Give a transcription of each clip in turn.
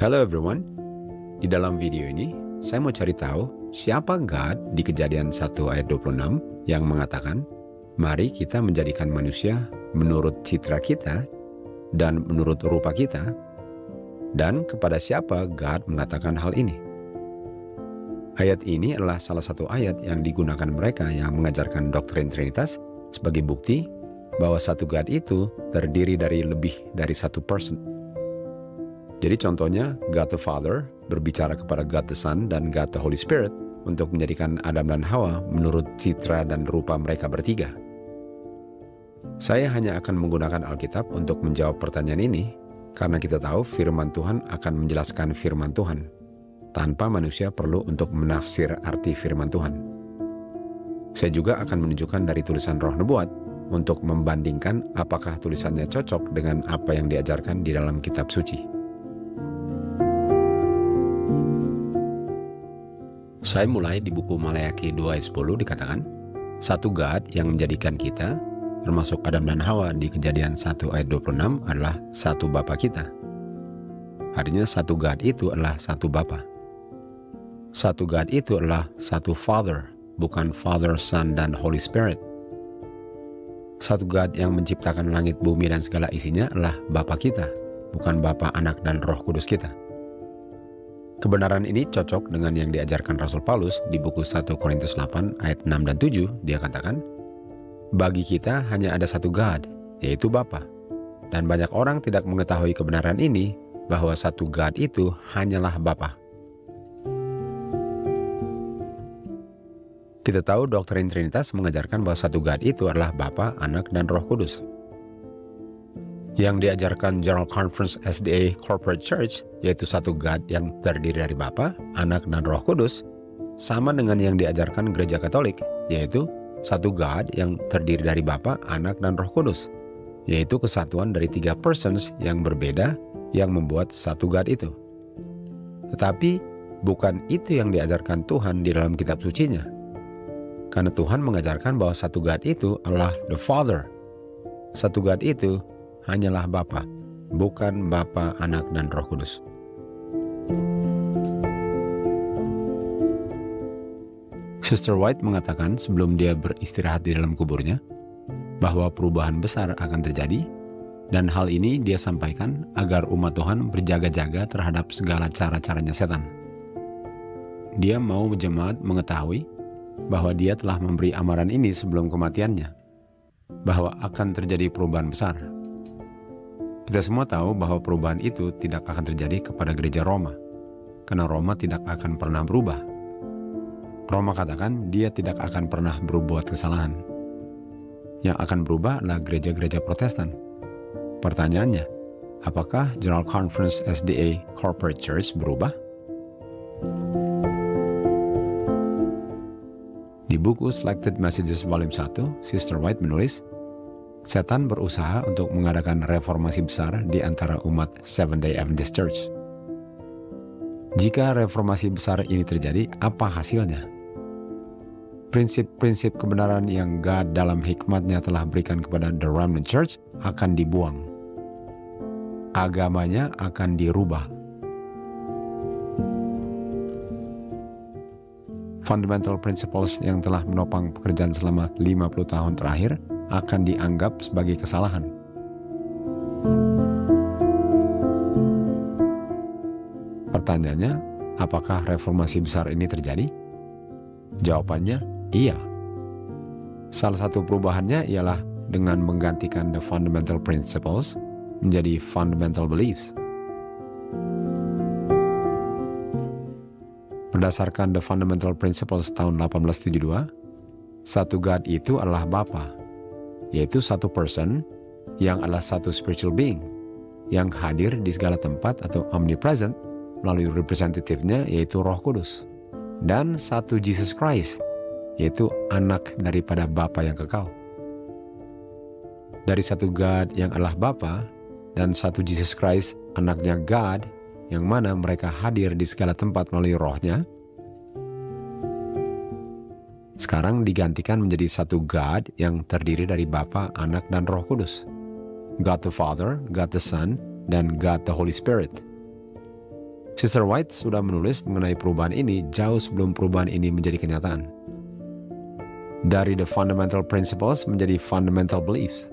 Hello everyone, di dalam video ini saya mau cari tahu siapa God di Kejadian 1 ayat 26 yang mengatakan, mari kita menjadikan manusia menurut citra kita dan menurut rupa kita, dan kepada siapa God mengatakan hal ini. Ayat ini adalah salah satu ayat yang digunakan mereka yang mengajarkan doktrin Trinitas sebagai bukti bahwa satu God itu terdiri dari lebih dari satu person. Jadi contohnya, God the Father berbicara kepada God the Son dan God the Holy Spirit untuk menjadikan Adam dan Hawa menurut citra dan rupa mereka bertiga. Saya hanya akan menggunakan Alkitab untuk menjawab pertanyaan ini, karena kita tahu firman Tuhan akan menjelaskan firman Tuhan, tanpa manusia perlu untuk menafsir arti firman Tuhan. Saya juga akan menunjukkan dari tulisan Roh Nubuat untuk membandingkan apakah tulisannya cocok dengan apa yang diajarkan di dalam kitab suci. Saya mulai di buku Maleakhi 2 ayat 10 dikatakan, satu God yang menjadikan kita, termasuk Adam dan Hawa di Kejadian 1 ayat 26 adalah satu Bapa kita. Artinya satu God itu adalah satu Bapa. Satu God itu adalah satu Father, bukan Father, Son, dan Holy Spirit. Satu God yang menciptakan langit, bumi, dan segala isinya adalah Bapa kita, bukan Bapa, Anak, dan Roh Kudus kita. Kebenaran ini cocok dengan yang diajarkan Rasul Paulus di buku 1 Korintus 8 ayat 6 dan 7. Dia katakan, bagi kita hanya ada satu God, yaitu Bapa. Dan banyak orang tidak mengetahui kebenaran ini, bahwa satu God itu hanyalah Bapa. Kita tahu doktrin Trinitas mengajarkan bahwa satu God itu adalah Bapa, Anak, dan Roh Kudus. Yang diajarkan General Conference SDA Corporate Church, yaitu satu God yang terdiri dari Bapa, Anak, dan Roh Kudus, sama dengan yang diajarkan Gereja Katolik, yaitu satu God yang terdiri dari Bapa, Anak, dan Roh Kudus, yaitu kesatuan dari tiga persons yang berbeda yang membuat satu God itu. Tetapi bukan itu yang diajarkan Tuhan di dalam kitab sucinya. Karena Tuhan mengajarkan bahwa satu God itu adalah the Father. Satu God itu hanyalah Bapa, bukan Bapa, Anak, dan Roh Kudus. Sister White mengatakan sebelum dia beristirahat di dalam kuburnya, bahwa perubahan besar akan terjadi, dan hal ini dia sampaikan agar umat Tuhan berjaga-jaga terhadap segala cara-caranya setan. Dia mau jemaat mengetahui bahwa dia telah memberi amaran ini sebelum kematiannya, bahwa akan terjadi perubahan besar. Kita semua tahu bahwa perubahan itu tidak akan terjadi kepada gereja Roma, karena Roma tidak akan pernah berubah. Roma katakan dia tidak akan pernah berbuat kesalahan. Yang akan berubah adalah gereja-gereja Protestan. Pertanyaannya, apakah General Conference SDA Corporate Church berubah? Di buku Selected Messages Volume 1, Sister White menulis, setan berusaha untuk mengadakan reformasi besar di antara umat Seventh-day Adventist Church. Jika reformasi besar ini terjadi, apa hasilnya? Prinsip-prinsip kebenaran yang God dalam hikmatnya telah berikan kepada The Remnant Church akan dibuang. Agamanya akan dirubah. Fundamental principles yang telah menopang pekerjaan selama 50 tahun terakhir akan dianggap sebagai kesalahan. Pertanyaannya, apakah reformasi besar ini terjadi? Jawabannya, iya. Salah satu perubahannya ialah dengan menggantikan the fundamental principles menjadi fundamental beliefs. Berdasarkan the fundamental principles tahun 1872, satu God itu adalah Bapa, yaitu satu person yang adalah satu spiritual being, yang hadir di segala tempat atau omnipresent melalui representatifnya yaitu Roh Kudus, dan satu Jesus Christ, yaitu anak daripada Bapa yang kekal. Dari satu God yang adalah Bapa dan satu Jesus Christ, anaknya God, yang mana mereka hadir di segala tempat melalui Rohnya, sekarang digantikan menjadi satu God yang terdiri dari Bapa, Anak, dan Roh Kudus. God the Father, God the Son, dan God the Holy Spirit. Sister White sudah menulis mengenai perubahan ini jauh sebelum perubahan ini menjadi kenyataan. Dari the fundamental principles menjadi fundamental beliefs.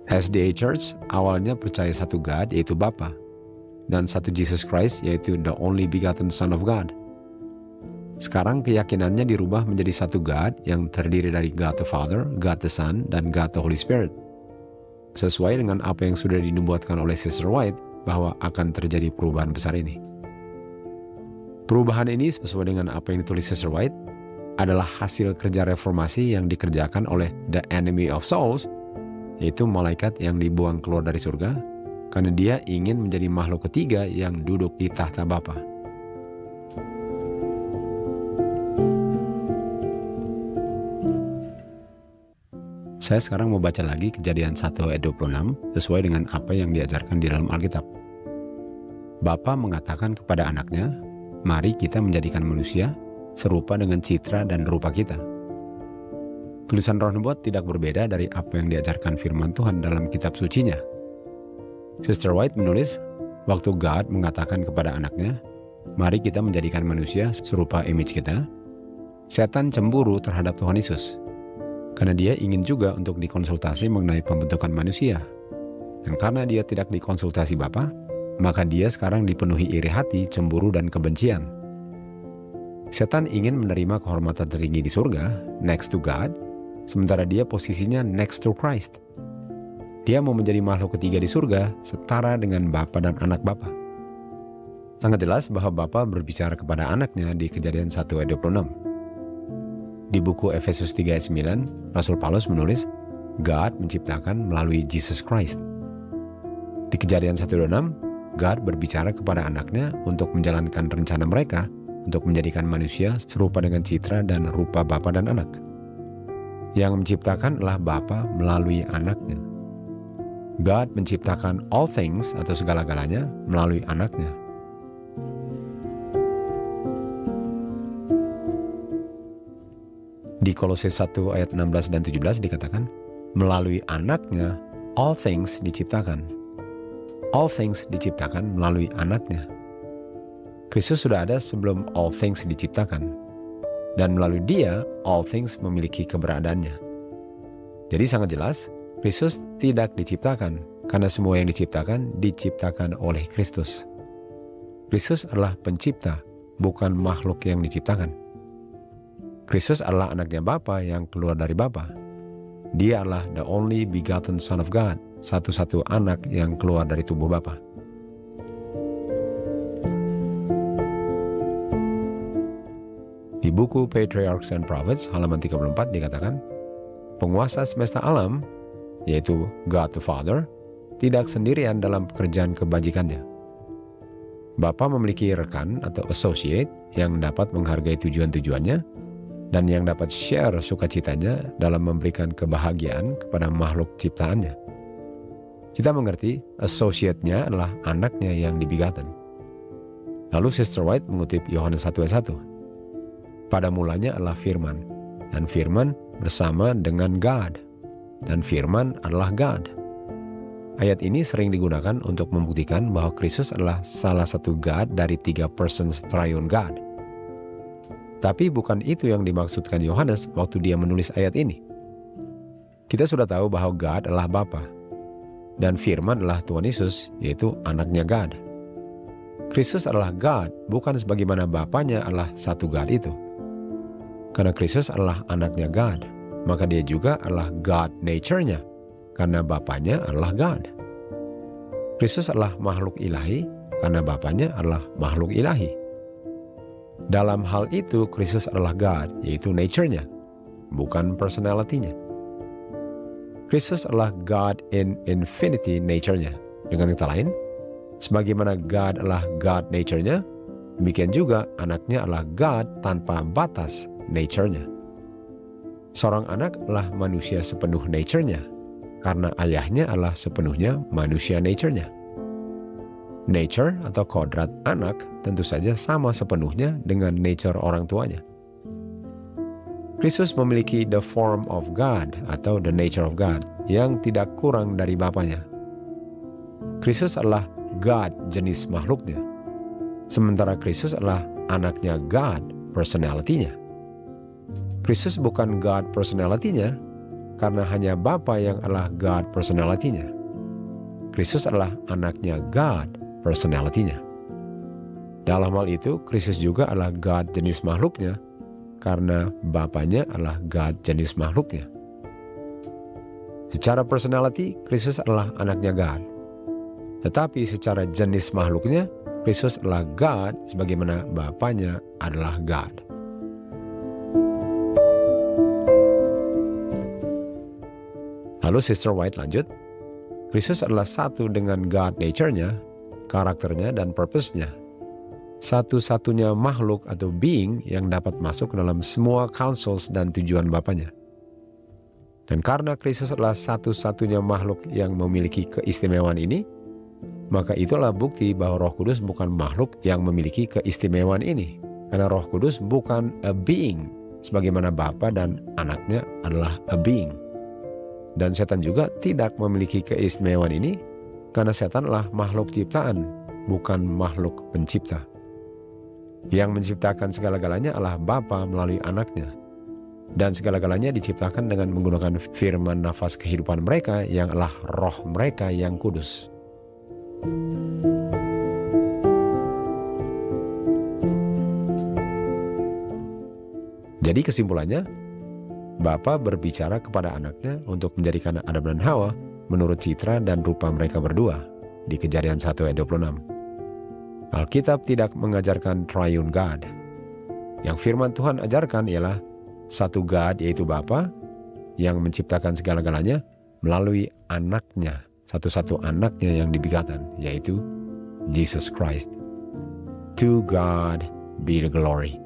SDA Church awalnya percaya satu God yaitu Bapa, dan satu Jesus Christ yaitu the only begotten Son of God. Sekarang keyakinannya dirubah menjadi satu God yang terdiri dari God the Father, God the Son, dan God the Holy Spirit. Sesuai dengan apa yang sudah dinubuatkan oleh Sister White bahwa akan terjadi perubahan besar ini. Perubahan ini sesuai dengan apa yang ditulis Sister White adalah hasil kerja reformasi yang dikerjakan oleh the enemy of souls, yaitu malaikat yang dibuang keluar dari surga karena dia ingin menjadi makhluk ketiga yang duduk di tahta Bapa. Saya sekarang mau baca lagi Kejadian 1 ayat 26 sesuai dengan apa yang diajarkan di dalam Alkitab. Bapa mengatakan kepada anaknya, "Mari kita menjadikan manusia serupa dengan citra dan rupa kita." Tulisan Roh Nubuat tidak berbeda dari apa yang diajarkan firman Tuhan dalam kitab sucinya. Sister White menulis, waktu God mengatakan kepada anaknya, "Mari kita menjadikan manusia serupa image kita," setan cemburu terhadap Tuhan Yesus. Karena dia ingin juga untuk dikonsultasi mengenai pembentukan manusia. Dan karena dia tidak dikonsultasi Bapa, maka dia sekarang dipenuhi iri hati, cemburu, dan kebencian. Setan ingin menerima kehormatan tertinggi di surga, next to God, sementara dia posisinya next to Christ. Dia mau menjadi makhluk ketiga di surga, setara dengan Bapa dan anak Bapa. Sangat jelas bahwa Bapa berbicara kepada anaknya di Kejadian 1 ayat 26. Di buku Efesus 3 ayat 9, Rasul Paulus menulis, God menciptakan melalui Jesus Christ. Di Kejadian 1:26, God berbicara kepada anaknya untuk menjalankan rencana mereka untuk menjadikan manusia serupa dengan citra dan rupa Bapa dan anak. Yang menciptakan adalah Bapa melalui anaknya. God menciptakan all things atau segala-galanya melalui anaknya. Di Kolose 1 ayat 16 dan 17 dikatakan, melalui anaknya all things diciptakan. All things diciptakan melalui anaknya. Kristus sudah ada sebelum all things diciptakan. Dan melalui dia, all things memiliki keberadaannya. Jadi sangat jelas, Kristus tidak diciptakan, karena semua yang diciptakan oleh Kristus. Kristus adalah pencipta, bukan makhluk yang diciptakan. Kristus adalah anaknya Bapa yang keluar dari Bapa. Dia adalah the only begotten Son of God, satu-satu anak yang keluar dari tubuh Bapa. Di buku Patriarchs and Prophets halaman 34 dikatakan, penguasa semesta alam, yaitu God the Father, tidak sendirian dalam pekerjaan kebajikannya. Bapa memiliki rekan atau associate yang dapat menghargai tujuan-tujuannya dan yang dapat share sukacitanya dalam memberikan kebahagiaan kepada makhluk ciptaannya. Kita mengerti associate-nya adalah anaknya yang dibegotten. Lalu Sister White mengutip Yohanes 1 ayat 1. Pada mulanya adalah Firman, dan Firman bersama dengan God, dan Firman adalah God. Ayat ini sering digunakan untuk membuktikan bahwa Kristus adalah salah satu God dari 3 persons triune God. Tapi bukan itu yang dimaksudkan Yohanes waktu dia menulis ayat ini. Kita sudah tahu bahwa God adalah Bapa, dan Firman adalah Tuhan Yesus, yaitu anaknya God. Kristus adalah God, bukan sebagaimana Bapanya adalah satu God itu. Karena Kristus adalah anaknya God, maka dia juga adalah God nature-nya, karena Bapanya adalah God. Kristus adalah makhluk ilahi, karena Bapanya adalah makhluk ilahi. Dalam hal itu, Kristus adalah God, yaitu nature-nya, bukan personality-nya. Kristus adalah God in infinity nature-nya. Dengan kata lain, sebagaimana God adalah God nature-nya, demikian juga anaknya adalah God tanpa batas nature-nya. Seorang anak adalah manusia sepenuh nature-nya, karena ayahnya adalah sepenuhnya manusia nature-nya. Nature atau kodrat anak tentu saja sama sepenuhnya dengan nature orang tuanya. Kristus memiliki the form of God atau the nature of God yang tidak kurang dari Bapanya. Kristus adalah God, jenis makhluknya. Sementara Kristus adalah anaknya God, personality-nya. Kristus bukan God personality-nya, karena hanya Bapa yang adalah God personality-nya. Kristus adalah anaknya God personality-nya. Dalam hal itu, Kristus juga adalah God jenis makhluknya, karena Bapanya adalah God jenis makhluknya. Secara personality, Kristus adalah anaknya God. Tetapi secara jenis makhluknya, Kristus adalah God sebagaimana Bapanya adalah God. Lalu Sister White lanjut, Kristus adalah satu dengan God nature-nya, karakternya, dan purpose-nya. Satu-satunya makhluk atau being yang dapat masuk ke dalam semua counsels dan tujuan Bapanya. Dan karena Kristus adalah satu-satunya makhluk yang memiliki keistimewaan ini, maka itulah bukti bahwa Roh Kudus bukan makhluk yang memiliki keistimewaan ini. Karena Roh Kudus bukan a being, sebagaimana Bapa dan anaknya adalah a being. Dan setan juga tidak memiliki keistimewaan ini, karena setan adalah makhluk ciptaan, bukan makhluk pencipta. Yang menciptakan segala-galanya adalah Bapa melalui anaknya. Dan segala-galanya diciptakan dengan menggunakan firman nafas kehidupan mereka yang adalah roh mereka yang kudus. Jadi kesimpulannya, Bapa berbicara kepada anaknya untuk menjadikan Adam dan Hawa menurut citra dan rupa mereka berdua di Kejadian 1 ayat 26. Alkitab tidak mengajarkan triune God. Yang firman Tuhan ajarkan ialah satu God, yaitu Bapa yang menciptakan segala-galanya melalui anaknya, satu-satu anaknya yang dibegatan, yaitu Jesus Christ. To God be the glory.